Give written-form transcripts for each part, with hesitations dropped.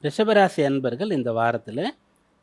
ரிஷபராசி அன்பர்கள் இந்த வாரத்தில்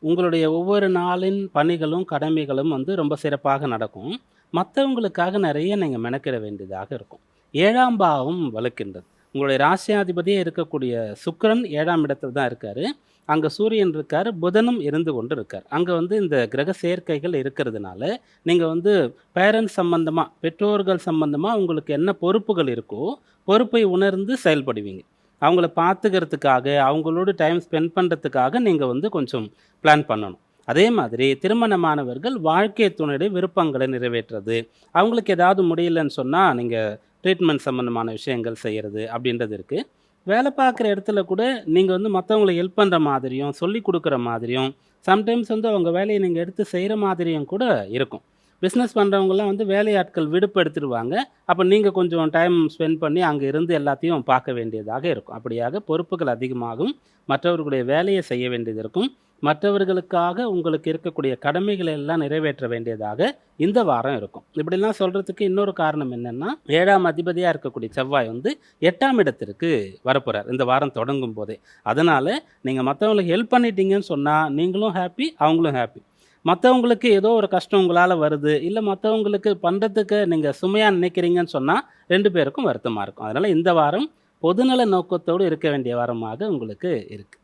உங்களுடைய ஒவ்வொரு நாளின் பணிகளும் கடமைகளும் ரொம்ப சிறப்பாக நடக்கும். மற்றவங்களுக்காக நிறைய நீங்கள் மெனக்கிட வேண்டியதாக இருக்கும். 7ஆம் பாவம் வலுக்கின்றது. உங்களுடைய ராசியாதிபதியே இருக்கக்கூடிய சுக்கிரன் 7ஆம் இடத்துல தான் இருக்காரு. அங்கே சூரியன் இருக்கார், புதனும் இருந்து கொண்டு இருக்கார். அங்கே இந்த கிரக சேர்க்கைகள் இருக்கிறதுனால நீங்கள் பேரண்ட்ஸ் சம்பந்தமாக, பெற்றோர்கள் சம்பந்தமாக உங்களுக்கு என்ன பொறுப்புகள் இருக்கோ பொறுப்பை உணர்ந்து செயல்படுவீங்க. அவங்கள பார்த்துக்கிறதுக்காக, அவங்களோட டைம் ஸ்பெண்ட் பண்ணுறதுக்காக நீங்கள் கொஞ்சம் பிளான் பண்ணணும். அதே மாதிரி திருமணமானவர்கள் வாழ்க்கை துணையுடைய விருப்பங்களை நிறைவேற்றுறது, அவங்களுக்கு ஏதாவது முடியலன்னு சொன்னால் நீங்கள் ட்ரீட்மெண்ட் சம்மந்தமான விஷயங்கள் செய்கிறது அப்படின்றது இருக்குது. வேலை பார்க்குற இடத்துல கூட நீங்கள் மற்றவங்களை ஹெல்ப் பண்ணுற மாதிரியும், சொல்லி கொடுக்குற மாதிரியும், சம்டைம்ஸ் அவங்க வேலையை நீங்கள் எடுத்து செய்கிற மாதிரியும் கூட இருக்கும். பிஸ்னஸ் பண்ணுறவங்கலாம் வேலையாட்கள் விடுப்பு எடுத்துடுவாங்க. அப்போ நீங்கள் கொஞ்சம் டைம் ஸ்பெண்ட் பண்ணி அங்கே இருந்து எல்லாத்தையும் பார்க்க வேண்டியதாக இருக்கும். அப்படியாக பொறுப்புகள் அதிகமாகும். மற்றவர்களுடைய வேலையை செய்ய வேண்டியது இருக்கும். மற்றவர்களுக்காக உங்களுக்கு இருக்கக்கூடிய கடமைகளை எல்லாம் நிறைவேற்ற வேண்டியதாக இந்த வாரம் இருக்கும். இப்படிலாம் சொல்கிறதுக்கு இன்னொரு காரணம் என்னென்னா, 7ஆம் அதிபதியாக இருக்கக்கூடிய செவ்வாய் 8ஆம் இடத்திற்கு வரப்போகிறார் இந்த வாரம் தொடங்கும் போதே. அதனால் நீங்கள் மற்றவங்களுக்கு ஹெல்ப் பண்ணிட்டீங்கன்னு சொன்னால் நீங்களும் ஹாப்பி, அவங்களும் ஹாப்பி. மற்றவங்களுக்கு ஏதோ ஒரு கஷ்டம் உங்களால் வருது, இல்லை மற்றவங்களுக்கு பண்ணுறதுக்கு நீங்கள் சுமையாக நினைக்கிறீங்கன்னு சொன்னால் 2 பேருக்கும் வருத்தமாக இருக்கும். அதனால் இந்த வாரம் பொதுநல நோக்கத்தோடு இருக்க வேண்டிய வாரமாக உங்களுக்கு இருக்குது.